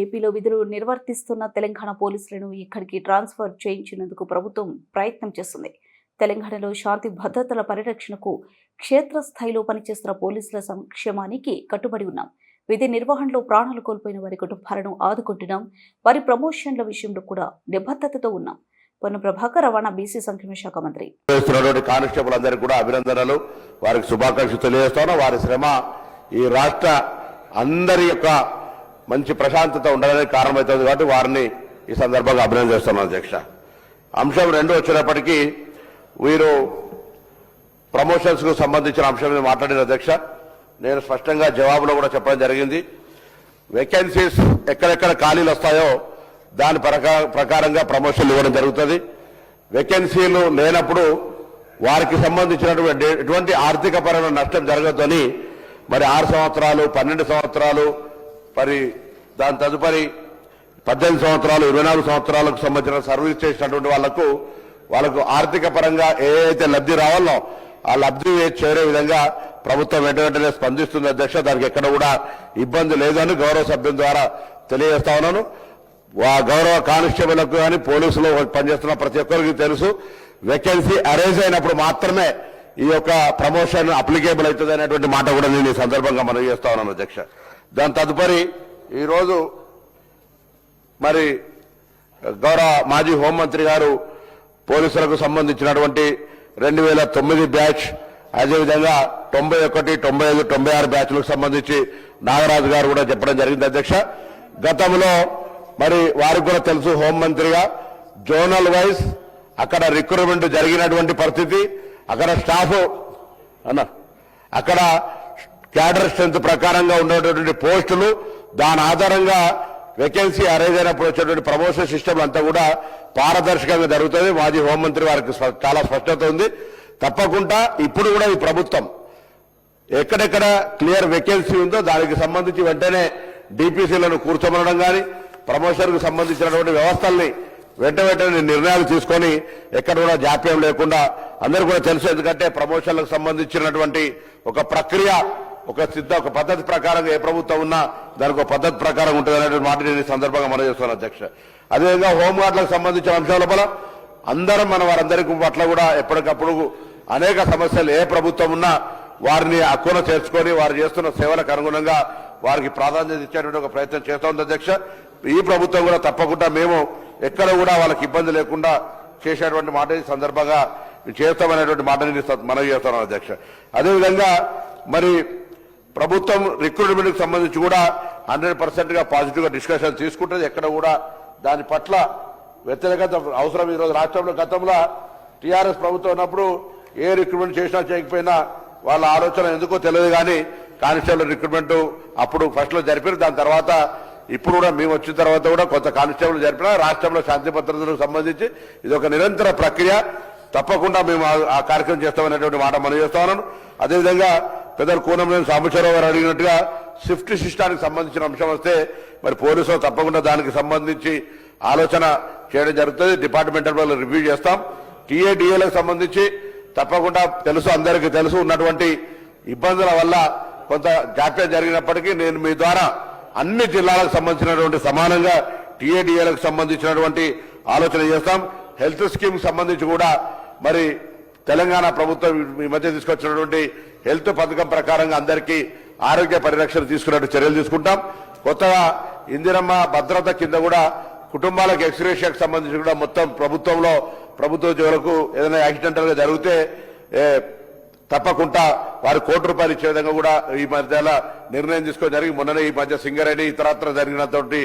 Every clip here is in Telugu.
ఏపీలో విధులు నిర్వర్తిస్తున్న తెలంగాణ పోలీసులను ఇక్కడికి ట్రాన్స్ఫర్ చేయించేందుకు ప్రభుత్వం ప్రయత్నం చేస్తుంది. తెలంగాణలో శాంతి భద్రతల పరిరక్షణకు క్షేత్రస్థాయిలో పనిచేస్తున్న పోలీసుల సంక్షేమానికి కట్టుబడి ఉన్నాం. విధి నిర్వహణలో ప్రాణాలు కోల్పోయిన వారి కుటుంబాలను ఆదుకుంటున్నాం. వారి ప్రమోషన్ల విషయంలో కూడా నిబద్ధతతో ఉన్నాం. పొన్నం ప్రభాకర్ రవాణా బీసీ సంక్షేమ శాఖ మంత్రి. కానిస్టేబుల్ అందరికీ కూడా అభినందనలు, వారికి శుభాకాంక్షలు తెలియజేస్తాను. వారి శ్రమ ఈ రాష్ట్ర అందరి యొక్క మంచి ప్రశాంతత ఉండడానికి కారణమవుతుంది కాబట్టి వారిని ఈ సందర్భంగా అభినందిస్తున్నాను అధ్యక్ష. అంశం 2 వచ్చేటప్పటికీ వీరు ప్రమోషన్స్ కు సంబంధించిన అంశం మీద మాట్లాడిన అధ్యక్ష, నేను స్పష్టంగా జవాబులో కూడా చెప్పడం జరిగింది. వేకెన్సీస్ ఎక్కడెక్కడ ఖాళీలు వస్తాయో దాని ప్రకారంగా ప్రమోషన్లు ఇవ్వడం జరుగుతుంది. వేకెన్సీలు లేనప్పుడు వారికి సంబంధించినటువంటి ఎటువంటి ఆర్థిక పరమైన నష్టం జరగద్దని మరి 6 సంవత్సరాలు 12 సంవత్సరాలు మరి దాని తదుపరి 18 సంవత్సరాలు 24 సంవత్సరాలకు సంబంధించిన సర్వీస్ చేసినటువంటి వాళ్లకు ఆర్థిక పరంగా ఏదైతే లబ్ధి రావాలో ఆ లబ్ధి చేరే విధంగా ప్రభుత్వం వెంటనే స్పందిస్తుంది అధ్యక్ష. దానికి ఎక్కడ కూడా ఇబ్బంది లేదని గౌరవ సభ్యుల ద్వారా తెలియజేస్తా ఉన్నాను. గౌరవ కానిస్టేబుల్లకు కానీ పోలీసులు పనిచేస్తున్న ప్రతి ఒక్కరికి తెలుసు, వేకెన్సీ అరేంజ్ అయినప్పుడు మాత్రమే ఈ యొక్క ప్రమోషన్ అప్లికేబుల్ అవుతుంది అనేటువంటి మాట కూడా నేను ఈ సందర్భంగా మనవి చేస్తా ఉన్నాను అధ్యక్ష. దాని తదుపరి ఈరోజు మరి గౌరవ మాజీ హోంమంత్రి గారు పోలీసులకు సంబంధించినటువంటి 2009 బ్యాచ్, అదేవిధంగా 91, 95, 96 బ్యాచ్లకు సంబంధించి నాగరాజు గారు కూడా చెప్పడం జరిగింది అధ్యక్ష. గతంలో మరి వారికి కూడా తెలుసు, హోంమంత్రిగా జోనల్ వైజ్ అక్కడ రిక్రూట్మెంట్ జరిగినటువంటి పరిస్థితి, అక్కడ స్టాఫ్ అక్కడ క్యాడర్ స్ట్రెంత్ ప్రకారంగా ఉండేటువంటి పోస్టులు, దాని ఆధారంగా వేకెన్సీ అరేంజ్ అయినప్పుడు వచ్చేటువంటి ప్రమోషన్ సిస్టమ్ అంతా కూడా పారదర్శకంగా జరుగుతుంది. మాజీ హోంమంత్రి వారికి చాలా స్పష్టత ఉంది. తప్పకుండా ఇప్పుడు కూడా ఈ ప్రభుత్వం ఎక్కడెక్కడ క్లియర్ వేకెన్సీ ఉందో దానికి సంబంధించి వెంటనే డిపిసిలను కూర్చోమనడం కానీ, ప్రమోషన్కు సంబంధించినటువంటి వ్యవస్థల్ని వెంటనే నిర్ణయాలు తీసుకొని ఎక్కడ కూడా జాప్యం లేకుండా, అందరూ కూడా తెలుసు, ఎందుకంటే ప్రమోషన్లకు సంబంధించినటువంటి ఒక ప్రక్రియ, ఒక పద్ధతి ప్రకారంగా ఏ ప్రభుత్వం ఉన్నా దానికి ఒక పద్ధతి ప్రకారం ఉంటుంది అనేటువంటి మాట నేను ఈ సందర్భంగా మనం చేస్తున్నాను అధ్యక్ష. అదేవిధంగా హోంగార్డులకు సంబంధించిన అంశాల లోపల అందరం వారందరికీ పట్ల కూడా ఎప్పటికప్పుడు అనేక సమస్యలు ఏ ప్రభుత్వం ఉన్నా వారిని అక్కున చేర్చుకొని వారు చేస్తున్న సేవలకు అనుగుణంగా వారికి ప్రాధాన్యత ఇచ్చేటువంటి ఒక ప్రయత్నం చేస్తోంది అధ్యక్ష. ఈ ప్రభుత్వం కూడా తప్పకుండా మేము ఎక్కడ కూడా వాళ్ళకి ఇబ్బంది లేకుండా చేసేటువంటి మాట ఈ సందర్భంగా చేస్తామనేటువంటి మాటని మనవి చేస్తున్నాం అధ్యక్ష. అదేవిధంగా మరి ప్రభుత్వం రిక్రూట్మెంట్కి సంబంధించి కూడా 100% పాజిటివ్ గా డిస్కషన్ తీసుకుంటుంది. ఎక్కడ కూడా దాని పట్ల వ్యతిరేకత అవసరం. ఈరోజు రాష్ట్రంలో గతంలో టీఆర్ఎస్ ప్రభుత్వం ఉన్నప్పుడు ఏ రిక్రూట్మెంట్ చేసినా చేయకపోయినా వాళ్ళ ఆలోచన ఎందుకో తెలియదు, కానీ కానిస్టేబుల్ రిక్రూట్మెంట్ అప్పుడు ఫస్ట్ లో జరిపారు. దాని తర్వాత ఇప్పుడు కూడా మేము వచ్చిన తర్వాత కూడా కొంత కానిస్టేబుల్ జరిపినా రాష్ట్రంలో శాంతి భద్రతలకు సంబంధించి ఇది ఒక నిరంతర ప్రక్రియ. తప్పకుండా మేము ఆ కార్యక్రమం చేస్తామనేటువంటి మాట మనం చేస్తా ఉన్నాను. అదేవిధంగా పెద్దలు కూనంనేని సాంబశివరావు గారు అడిగినట్టుగా షిఫ్ట్ సిస్టానికి సంబంధించిన అంశం వస్తే మరి పోలీసులు తప్పకుండా దానికి సంబంధించి ఆలోచన చేయడం జరుగుతుంది. డిపార్ట్మెంటల్ రివ్యూ చేస్తాం. టీఏడిఏలకు సంబంధించి తప్పకుండా తెలుసు, అందరికీ తెలుసు, ఉన్నటువంటి ఇబ్బందుల వల్ల కొంత జాప్యం జరిగినప్పటికీ నేను మీ ద్వారా అన్ని జిల్లాలకు సంబంధించినటువంటి సమానంగా టీఏడిఏలకు సంబంధించినటువంటి ఆలోచన చేస్తాం. హెల్త్ స్కీమ్ సంబంధించి కూడా మరి తెలంగాణ ప్రభుత్వం ఈ మధ్య తీసుకొచ్చినటువంటి హెల్త్ పథకం ప్రకారంగా అందరికీ ఆరోగ్య పరిరక్షణ తీసుకున్నట్టు చర్యలు తీసుకుంటాం. కొత్తగా ఇందిరమ్మ భద్రత కింద కూడా కుటుంబాలకు ఎక్స్గ్రేషియాకు సంబంధించి కూడా మొత్తం ప్రభుత్వ ఉద్యోగులకు ఏదైనా యాక్సిడెంటల్ గా జరిగితే తప్పకుండా వారి ₹1 ఇచ్చే విధంగా కూడా ఈ మధ్యలో నిర్ణయం తీసుకోవడం జరిగి, మొన్ననే ఈ మధ్య సింగరేణి ఇతరత్ర జరిగినటువంటి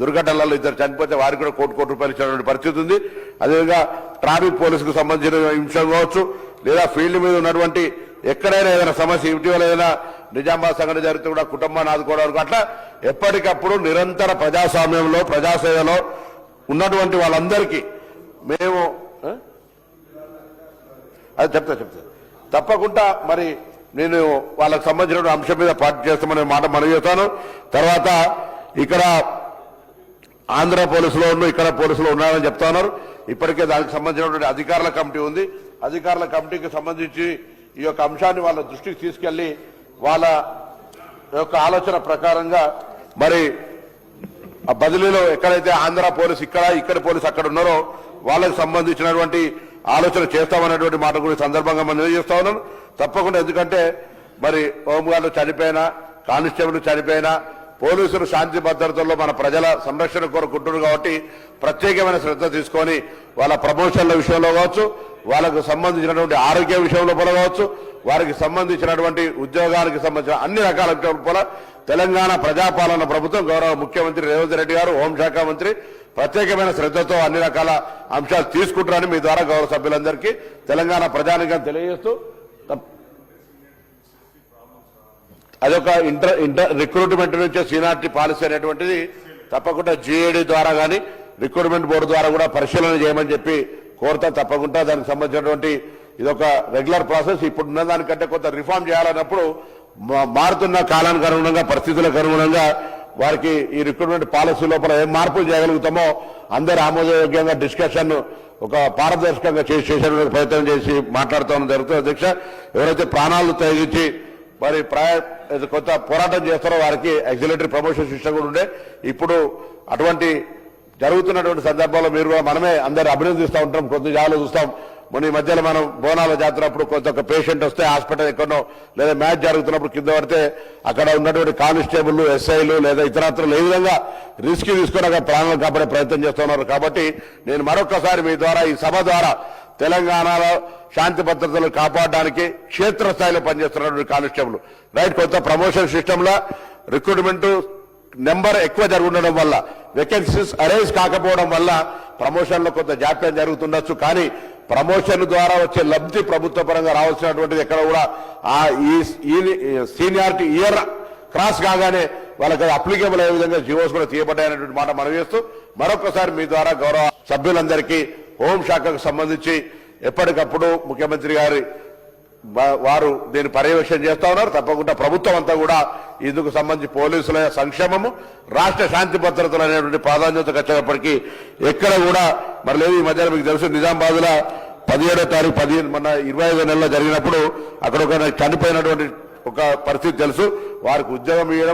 దుర్ఘటనలలో 2 చనిపోతే వారికి కూడా ₹1 ఇచ్చేటువంటి పరిస్థితి ఉంది. అదేవిధంగా ట్రాఫిక్ పోలీసుకు సంబంధించిన అంశం కావచ్చు, లేదా ఫీల్డ్ మీద ఉన్నటువంటి ఎక్కడైనా ఏదైనా సమస్య, ఇటీవల ఏదైనా నిజామాబాద్ సంఘటన జరిగితే కూడా కుటుంబాన్ని ఆదుకోవడానికి అట్లా ఎప్పటికప్పుడు నిరంతర ప్రజాస్వామ్యంలో ప్రజాసేవలో ఉన్నటువంటి వాళ్ళందరికీ మేము అది చెప్తా తప్పకుండా మరి నేను వాళ్ళకు సంబంధించిన అంశం మీద పార్టీ చేస్తామనే మాట మనవి చేస్తాను. తర్వాత ఇక్కడ ఆంధ్ర పోలీసులో ఇక్కడ పోలీసులో ఉన్నారని చెప్తా ఉన్నారు. ఇప్పటికే దానికి సంబంధించినటువంటి అధికారుల కమిటీ ఉంది. అధికారుల కమిటీకి సంబంధించి ఈ యొక్క అంశాన్ని వాళ్ళ దృష్టికి తీసుకెళ్లి వాళ్ళ యొక్క ఆలోచన ప్రకారంగా మరి ఆ బదిలీలో ఎక్కడైతే ఆంధ్ర పోలీస్ ఇక్కడ పోలీస్ అక్కడ ఉన్నారో వాళ్ళకి సంబంధించినటువంటి ఆలోచన చేస్తామనేటువంటి మాట కూడా సందర్భంగా మనం తెలియజేస్తా ఉన్నాను. తప్పకుండా, ఎందుకంటే మరి హోంగార్డు చనిపోయినా, కానిస్టేబుల్ చనిపోయినా, పోలీసులు శాంతి భద్రతల్లో మన ప్రజల సంరక్షణ కోరుకుంటున్నారు కాబట్టి ప్రత్యేకమైన శ్రద్ధ తీసుకొని వాళ్ళ ప్రమోషన్ల విషయంలో కావచ్చు, వాళ్ళకు సంబంధించినటువంటి ఆరోగ్య విషయంలో కావచ్చు, వారికి సంబంధించినటువంటి ఉద్యోగానికి సంబంధించిన అన్ని రకాల విషయాల తెలంగాణ ప్రజాపాలన ప్రభుత్వం గౌరవ ముఖ్యమంత్రి రేవంత్ రెడ్డి గారు, హోంశాఖ మంత్రి ప్రత్యేకమైన శ్రద్ధతో అన్ని రకాల అంశాలు తీసుకుంటారని మీ ద్వారా గౌరవ సభ్యులందరికీ తెలంగాణ ప్రజానికం తెలియజేస్తూ, అదొక రిక్రూట్మెంట్ నుంచే సీనియారిటీ పాలసీ అనేటువంటిది తప్పకుండా GAD ద్వారా కానీ రిక్రూట్మెంట్ బోర్డు ద్వారా కూడా పరిశీలన చేయమని చెప్పి కోరుతా. తప్పకుండా దానికి సంబంధించినటువంటి ఇదొక రెగ్యులర్ ప్రాసెస్. ఇప్పుడు ఉన్న దానికంటే కొంత రిఫార్మ్ చేయాలన్నప్పుడు మారుతున్న కాలానికి అనుగుణంగా, పరిస్థితులకు అనుగుణంగా వారికి ఈ రిక్రూట్మెంట్ పాలసీ లోపల ఏం మార్పులు చేయగలుగుతామో అందరూ ఆమోదయోగ్యంగా డిస్కషన్ ఒక పారదర్శకంగా చేసేటువంటి ప్రయత్నం చేసి మాట్లాడుతూ జరుగుతుంది. అధ్యక్ష, ఎవరైతే ప్రాణాలు తెగించి మరి కొంత పోరాటం చేస్తారో వారికి ఎగ్జిలేటరీ ప్రమోషన్ సిస్టమ్ కూడా ఉండే. ఇప్పుడు అటువంటి జరుగుతున్నటువంటి సందర్భంలో మీరు కూడా మనమే అందరు అభినందిస్తూ ఉంటాం, కొద్ది జాలు చూస్తాం. మొన్న ఈ మధ్యలో మనం బోనాల జాతర అప్పుడు కొంత ఒక పేషెంట్ వస్తే హాస్పిటల్ ఎక్కడో లేదా మ్యాచ్ జరుగుతున్నప్పుడు కింద పడితే అక్కడ ఉన్నటువంటి కానిస్టేబుల్, SIలు లేదా ఇతరత్రులు ఏ విధంగా రిస్క్ తీసుకుని అక్కడ ప్రాణాలు కాపాడే ప్రయత్నం చేస్తున్నారు. కాబట్టి నేను మరొకసారి మీ ద్వారా, ఈ సభ ద్వారా తెలంగాణలో శాంతి భద్రతలు కాపాడడానికి క్షేత్రస్థాయిలో పనిచేస్తున్నటువంటి కానిస్టేబుల్ రైట్, కొంత ప్రమోషన్ సిస్టంలో రిక్రూట్మెంట్ నెంబర్ ఎక్కువ జరుగుతుండడం వల్ల, వేకెన్సీస్ అరేంజ్ కాకపోవడం వల్ల ప్రమోషన్లో కొంత జాప్యం జరుగుతుండొచ్చు. కానీ ప్రమోషన్ ద్వారా వచ్చే లబ్ధి ప్రభుత్వ పరంగా రావాల్సినటువంటిది ఎక్కడ కూడా ఈ సీనియారిటీ ఇయర్ క్రాస్ కాగానే వాళ్ళకి అప్లికేబుల్ అయ్యే విధంగా జీవోస్ కూడా తీయబడ్డాయనేటువంటి మాట మనం చేస్తూ, మరొకసారి మీ ద్వారా గౌరవ సభ్యులందరికీ హోంశాఖకు సంబంధించి ఎప్పటికప్పుడు ముఖ్యమంత్రి గారి వారు దీన్ని పర్యవేక్షణ చేస్తా ఉన్నారు. తప్పకుండా ప్రభుత్వం అంతా కూడా ఇందుకు సంబంధించి పోలీసుల సంక్షేమము, రాష్ట్ర శాంతి భద్రతలు అనేటువంటి ప్రాధాన్యతకు వచ్చేటప్పటికీ ఎక్కడ కూడా మరి లేదు. ఈ మధ్యలో మీకు తెలుసు, నిజామాబాద్ లో 17వ తారీఖు మొన్న 25వ నెలలో జరిగినప్పుడు అక్కడ ఒక చనిపోయినటువంటి ఒక పరిస్థితి తెలుసు. వారికి ఉద్యోగం ఇవ్వడం,